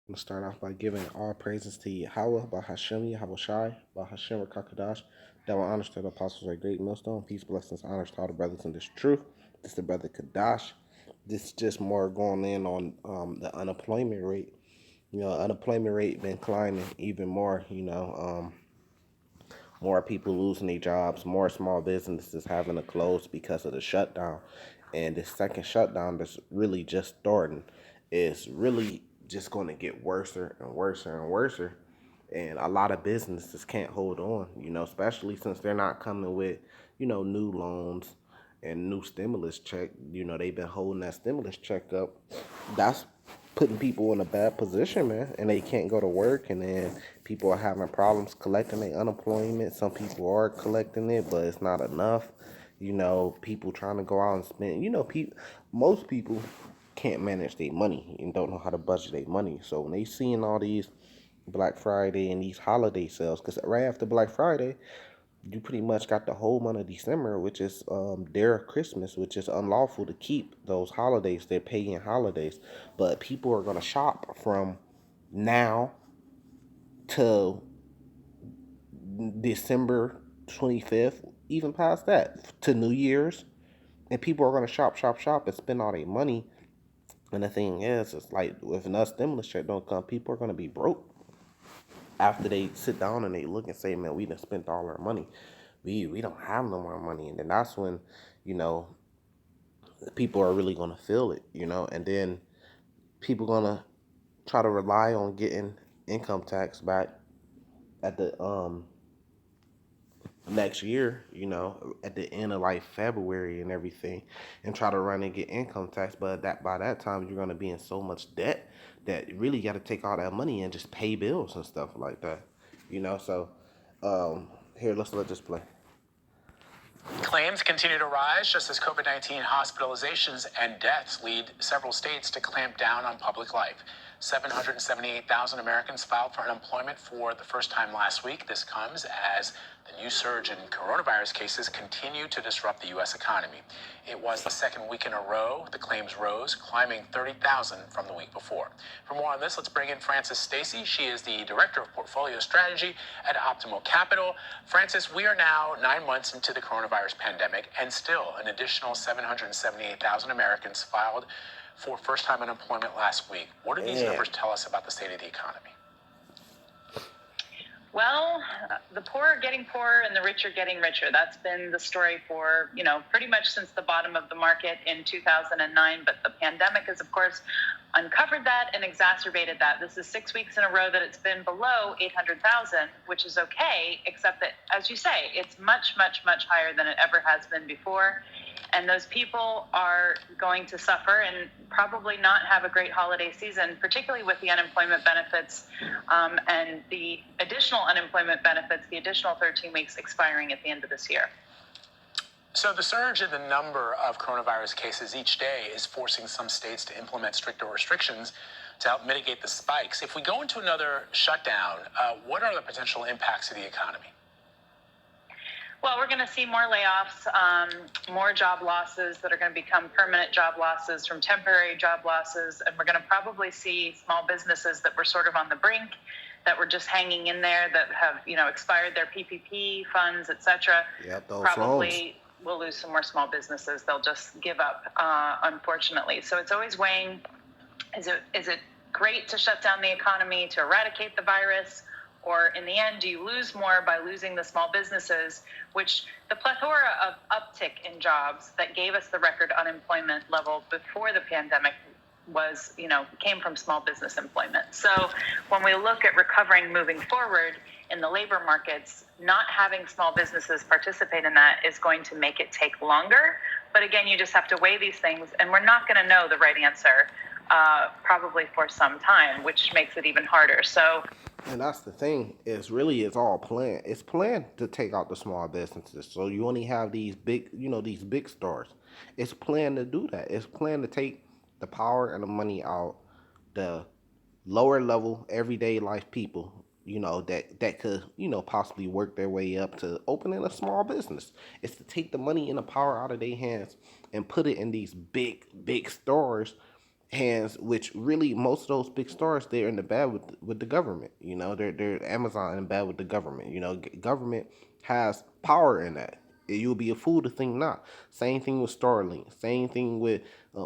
I'm gonna start off by giving all praises to Yahweh, by Hashem, Yahweh Shai, by Hashem Rakakadash. That will honor to the apostles of great millstone. Peace, blessings, honors to all the brothers in this truth. This is the brother Kadash. This is just more going in on the unemployment rate. Unemployment rate been climbing even more. More people losing their jobs, more small businesses having to close because of the shutdown. And this second shutdown that's really just starting is really just going to get worse and worse and worse. And a lot of businesses can't hold on, especially since they're not coming with, new loans and new stimulus check. They've been holding that stimulus check up. That's putting people in a bad position, man, and they can't go to work, and then people are having problems collecting their unemployment. Some people are collecting it, but it's not enough. People trying to go out and spend. Most people can't manage their money and don't know how to budget their money. So when they seeing all these Black Friday and these holiday sales, because right after Black Friday, you pretty much got the whole month of December, which is their Christmas, which is unlawful to keep those holidays. They're pagan holidays, but people are gonna shop from now till December 25th, even past that to New Year's, and people are gonna shop, shop, shop, and spend all their money. And the thing is, it's like if enough stimulus check don't come, people are gonna be broke after they sit down and they look and say, "Man, we done spent all our money. We don't have no more money." And then that's when, you know, people are really gonna feel it, and then people gonna try to rely on getting income tax back at the next year, at the end of like February and everything, and try to run and get income tax. But that by that time you're gonna be in so much debt that you really got to take all that money and just pay bills and stuff like that. So here, let's let this play. Claims continue to rise just as COVID 19 hospitalizations and deaths lead several states to clamp down on public life. 778,000 Americans filed for unemployment for the first time last week. This comes as the new surge in coronavirus cases continue to disrupt the U.S. economy. It was the second week in a row the claims rose, climbing 30,000 from the week before. For more on this, let's bring in Frances Stacy. She is the Director of Portfolio Strategy at Optimal Capital. Frances, we are now 9 months into the coronavirus pandemic, and still an additional 778,000 Americans filed for first-time unemployment last week. What do these numbers tell us about the state of the economy? Well, the poor are getting poorer and the rich are getting richer. That's been the story for, pretty much since the bottom of the market in 2009. But the pandemic has, of course, uncovered that and exacerbated that. This is 6 weeks in a row that it's been below 800,000, which is okay, except that, as you say, it's much, much, much higher than it ever has been before. And those people are going to suffer and probably not have a great holiday season, particularly with the unemployment benefits and the additional unemployment benefits, the additional 13 weeks expiring at the end of this year. So the surge in the number of coronavirus cases each day is forcing some states to implement stricter restrictions to help mitigate the spikes. If we go into another shutdown, what are the potential impacts to the economy? Well, we're going to see more layoffs, more job losses that are going to become permanent job losses from temporary job losses. And we're going to probably see small businesses that were sort of on the brink, that were just hanging in there, that have, expired their PPP funds, et cetera. Yep, those probably loans. will lose some more small businesses. They'll just give up, unfortunately. So it's always weighing, is it great to shut down the economy, to eradicate the virus? Or in the end, do you lose more by losing the small businesses, which the plethora of uptick in jobs that gave us the record unemployment level before the pandemic was, came from small business employment. So when we look at recovering moving forward in the labor markets, not having small businesses participate in that is going to make it take longer. But again, you just have to weigh these things, and we're not going to know the right answer probably for some time, which makes it even harder. So. And that's the thing. It's all planned. It's planned to take out the small businesses. So you only have these big stores. It's planned to do that. It's planned to take the power and the money out the lower level everyday life people. That could possibly work their way up to opening a small business. It's to take the money and the power out of their hands and put it in these big stores hands, which really most of those big stores, they're in the bad with the government. You know, they're Amazon in bad with the government. You know, government has power in that. You'll be a fool to think not. Same thing with Starlink. Same thing with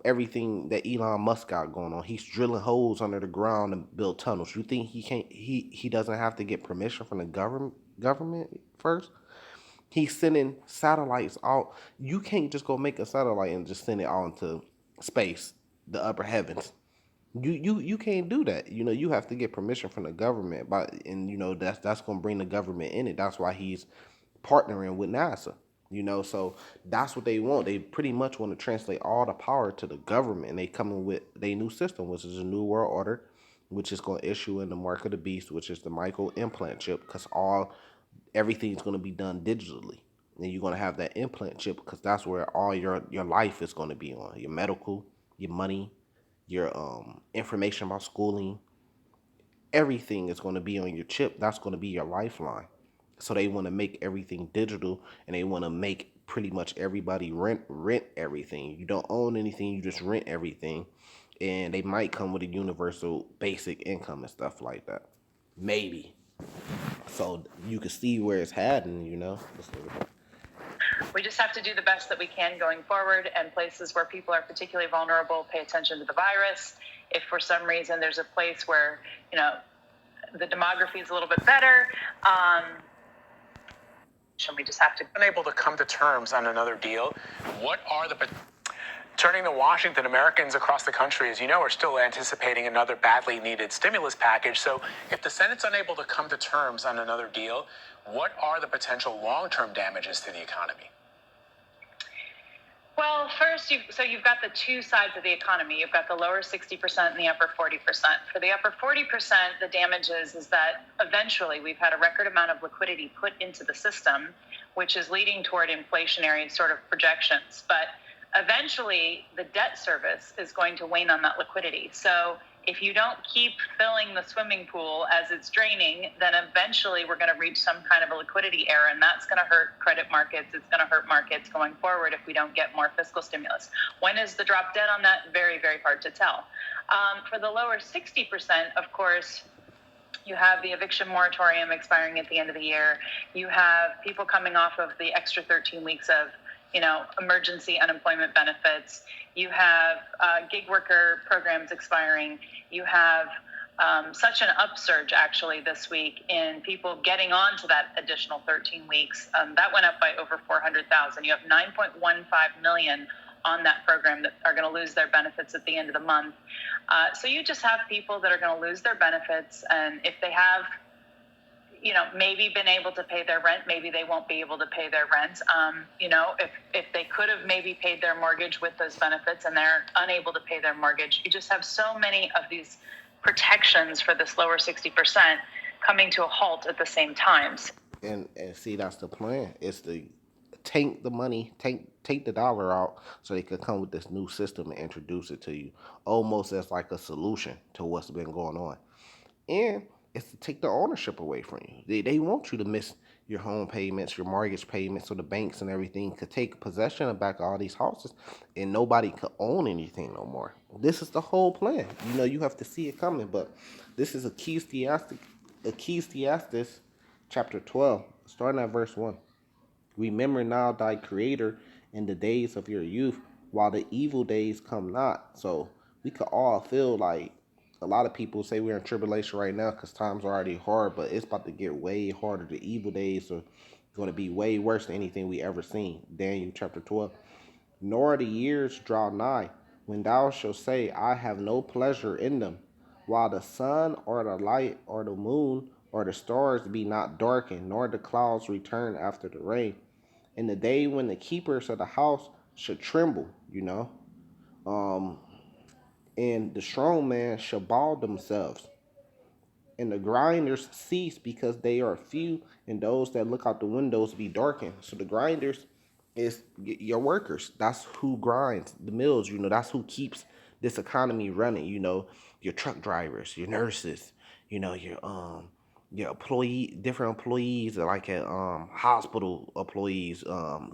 everything that Elon Musk got going on. He's drilling holes under the ground and build tunnels. You think he can't? He doesn't have to get permission from the government first? He's sending satellites out. You can't just go make a satellite and just send it out into space, the upper heavens. You can't do that. You know, you have to get permission from the government. And you know that's gonna bring the government in it. That's why he's partnering with NASA. You know, so that's what they want. They pretty much want to translate all the power to the government. And they coming with their new system, which is a new world order, which is going to issue in the mark of the beast, which is the micro implant chip, because all everything's going to be done digitally. And you're going to have that implant chip because that's where all your life is going to be on. Your medical, your money, your information about schooling, everything is going to be on your chip. That's going to be your lifeline. So they want to make everything digital, and they want to make pretty much everybody rent everything. You don't own anything, you just rent everything. And they might come with a universal basic income and stuff like that. Maybe. So you can see where it's heading, you know. We just have to do the best that we can going forward, and places where people are particularly vulnerable, pay attention to the virus. If for some reason there's a place where, you know, the demography is a little bit better, we just have to Unable to come to terms on another deal. What are the Turning to Washington, Americans across the country, as you know, are still anticipating another badly needed stimulus package. So if the Senate's unable to come to terms on another deal, what are the potential long-term damages to the economy? Well, first, you've got the two sides of the economy. You've got the lower 60% and the upper 40%. For the upper 40%, the damage is that eventually we've had a record amount of liquidity put into the system, which is leading toward inflationary sort of projections. But eventually, the debt service is going to wane on that liquidity. So if you don't keep filling the swimming pool as it's draining, then eventually we're going to reach some kind of a liquidity error, and that's going to hurt credit markets. It's going to hurt markets going forward if we don't get more fiscal stimulus. When is the drop dead on that? Very, very hard to tell. For the lower 60%, of course, you have the eviction moratorium expiring at the end of the year. You have people coming off of the extra 13 weeks of emergency unemployment benefits. You have gig worker programs expiring. You have such an upsurge actually this week in people getting on to that additional 13 weeks. That went up by over 400,000. You have 9.15 million on that program that are going to lose their benefits at the end of the month. So you just have people that are going to lose their benefits, and if they have maybe been able to pay their rent, maybe they won't be able to pay their rent. If they could have maybe paid their mortgage with those benefits and they're unable to pay their mortgage, you just have so many of these protections for this lower 60% coming to a halt at the same times. And see, that's the plan. It's to tank the money, take the dollar out so they could come with this new system and introduce it to you, almost as like a solution to what's been going on. And it's to take the ownership away from you. They want you to miss your home payments, your mortgage payments, so the banks and everything could take possession of back all these houses, and nobody could own anything no more. This is the whole plan. You have to see it coming, but this is Ecclesiastes chapter 12, starting at verse 1. Remember now thy creator in the days of your youth, while the evil days come not. So we could all feel like a lot of people say we're in tribulation right now because times are already hard, but it's about to get way harder. The evil days are going to be way worse than anything we ever seen. Daniel chapter 12. Nor the years draw nigh, when thou shalt say, I have no pleasure in them, while the sun or the light or the moon or the stars be not darkened, nor the clouds return after the rain. In the day when the keepers of the house should tremble, and the strong man shall bow themselves, and the grinders cease because they are few, and those that look out the windows be darkened. So the grinders is your workers. That's who grinds the mills. That's who keeps this economy running. Your truck drivers, your nurses, your different employees, like at hospital employees,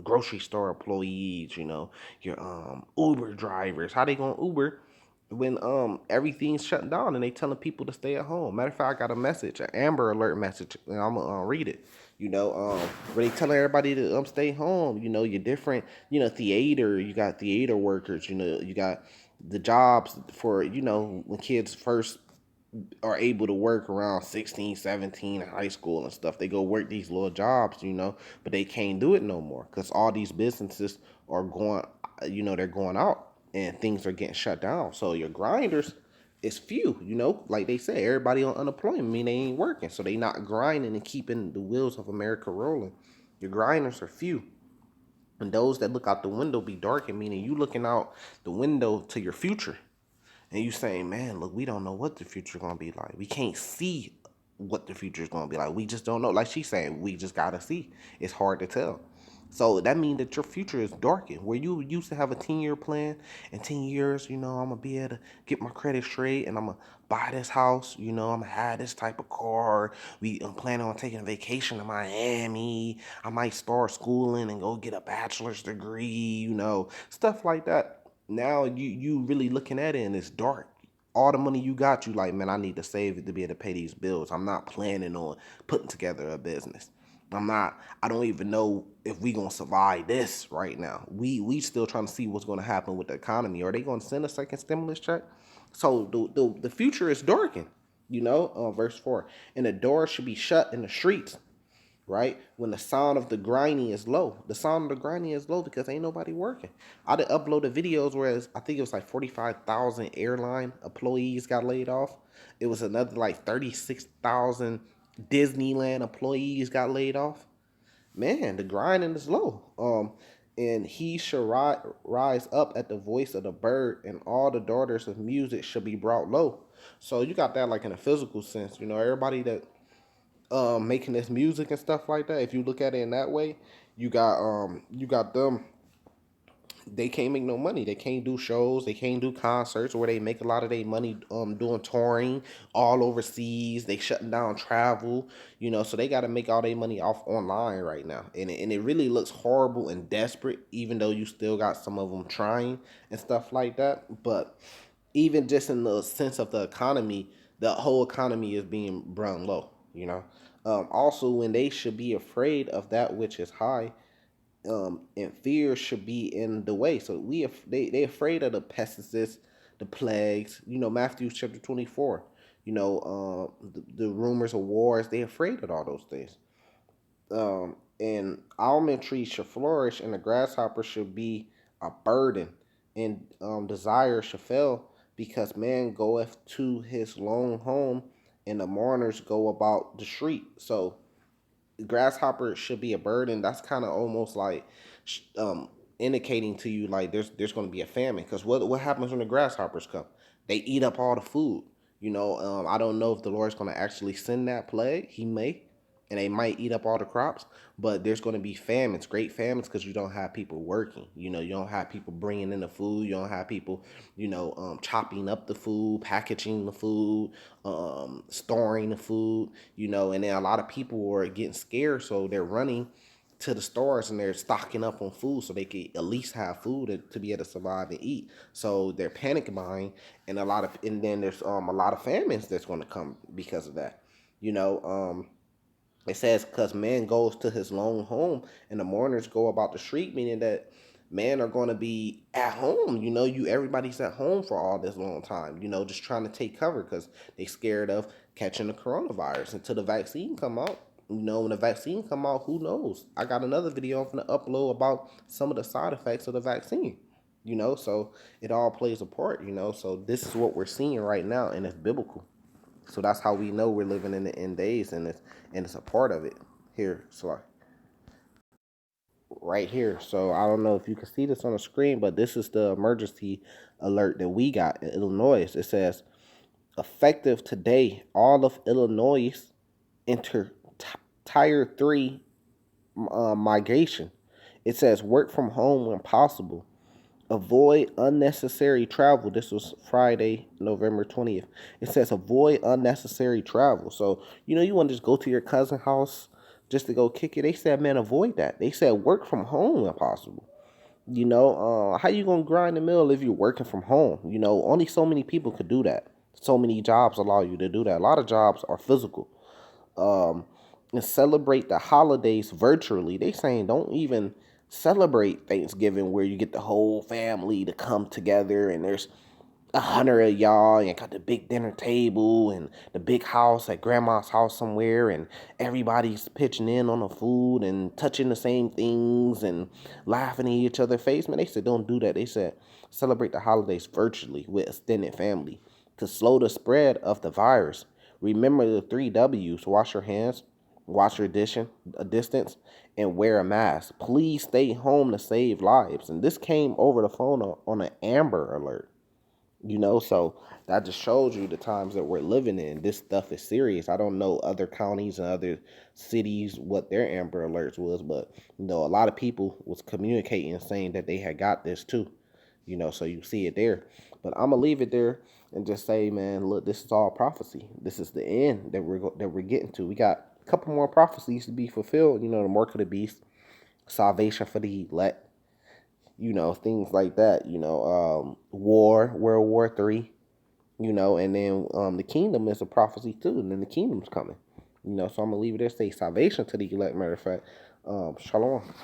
grocery store employees, your Uber drivers. How they gonna Uber when everything's shutting down and they telling people to stay at home. Matter of fact, I got a message, an Amber Alert message, and I'm gonna read it. Where they telling everybody to stay home. You're different. Theater. You got theater workers. You got the jobs for when kids first are able to work around 16, 17 in high school and stuff. They go work these little jobs, but they can't do it no more because all these businesses are going, they're going out and things are getting shut down. So your grinders is few, like they say, everybody on unemployment, mean they ain't working. So they not grinding and keeping the wheels of America rolling. Your grinders are few. And those that look out the window be darkened, meaning you looking out the window to your future and you saying, man, look, we don't know what the future gonna be like. We can't see what the future is gonna be like. We just don't know. Like she's saying, we just gotta see. It's hard to tell. So that means that your future is darkened. Where you used to have a 10-year plan, in 10 years, I'm gonna be able to get my credit straight and I'm gonna buy this house, I'm gonna have this type of car. I'm planning on taking a vacation to Miami. I might start schooling and go get a bachelor's degree, stuff like that. Now you really looking at it and it's dark. All the money you got, you like, man, I need to save it to be able to pay these bills. I'm not planning on putting together a business. I don't even know if we gonna survive this right now. We still trying to see what's gonna happen with the economy. Are they gonna send a second stimulus check? So the future is darkened, verse 4. And the door should be shut in the streets, right? When the sound of the grinding is low. The sound of the grinding is low because ain't nobody working. I did upload the videos where I think it was like 45,000 airline employees got laid off. It was another like 36,000 Disneyland employees got laid off. Man, the grinding is low. And he shall rise up at the voice of the bird, and all the daughters of music shall be brought low. So you got that like in a physical sense. Everybody that making this music and stuff like that, if you look at it in that way, you got them. They can't make no money. They can't do shows. They can't do concerts where they make a lot of their money doing touring all overseas. They shutting down travel, so they got to make all their money off online right now. And it really looks horrible and desperate, even though you still got some of them trying and stuff like that. But even just in the sense of the economy, the whole economy is being run low. Also, when they should be afraid of that which is high, and fear should be in the way. So they afraid of the pesticides, the plagues. Matthew chapter 24. The rumors of wars. They afraid of all those things. And almond trees should flourish, and the grasshopper should be a burden, and desire shall fail, because man goeth to his lone home, and the mourners go about the street. So grasshopper should be a burden. That's kind of almost like um, indicating to you like there's going to be a famine. Because what happens when the grasshoppers come? They eat up all the food. I don't know if the Lord's going to actually send that plague. He may, and they might eat up all the crops. But there's going to be famines, great famines, because you don't have people working. You don't have people bringing in the food. You don't have people, chopping up the food, packaging the food, storing the food. And then a lot of people are getting scared, so they're running to the stores and they're stocking up on food so they can at least have food to be able to survive and eat. So they're panic buying, and then there's a lot of famines that's going to come because of that. You know, it says, because man goes to his lone home and the mourners go about the street, meaning that men are going to be at home. Everybody's at home for all this long time, just trying to take cover because they scared of catching the coronavirus until the vaccine come out. When the vaccine come out, who knows? I got another video I'm going to upload about some of the side effects of the vaccine. So it all plays a part, So this is what we're seeing right now, and it's biblical. So that's how we know we're living in the end days, and it's a part of it here. So right here. So I don't know if you can see this on the screen, but this is the emergency alert that we got in Illinois. It says, effective today, all of Illinois enter tier 3 migration. It says work from home when possible. Avoid unnecessary travel. This was Friday, November 20th. It says avoid unnecessary travel. So, you want to just go to your cousin's house just to go kick it. They said, man, avoid that. They said work from home when possible. How you gonna grind the mill if you're working from home? Only so many people could do that. So many jobs allow you to do that. A lot of jobs are physical. Um, and celebrate the holidays virtually. They saying don't even celebrate Thanksgiving where you get the whole family to come together and there's 100 of y'all and got the big dinner table and the big house at grandma's house somewhere and everybody's pitching in on the food and touching the same things and laughing in each other's face. Man, they said don't do that. They said celebrate the holidays virtually with extended family to slow the spread of the virus. Remember the 3 W's: wash your hands, wash your distance, and wear a mask. Please stay home to save lives. And this came over the phone on an Amber Alert. So that just shows you the times that we're living in. This stuff is serious. I don't know other counties and other cities what their Amber Alerts was, but a lot of people was communicating and saying that they had got this too. So you see it there. But I'm gonna leave it there and just say, man, look, this is all prophecy. This is the end that we're getting to. We got a couple more prophecies to be fulfilled. The mark of the beast, salvation for the elect, things like that, World War III, and then the kingdom is a prophecy too, and then the kingdom's coming, so I'm gonna leave it there, say salvation to the elect, matter of fact. Shalom.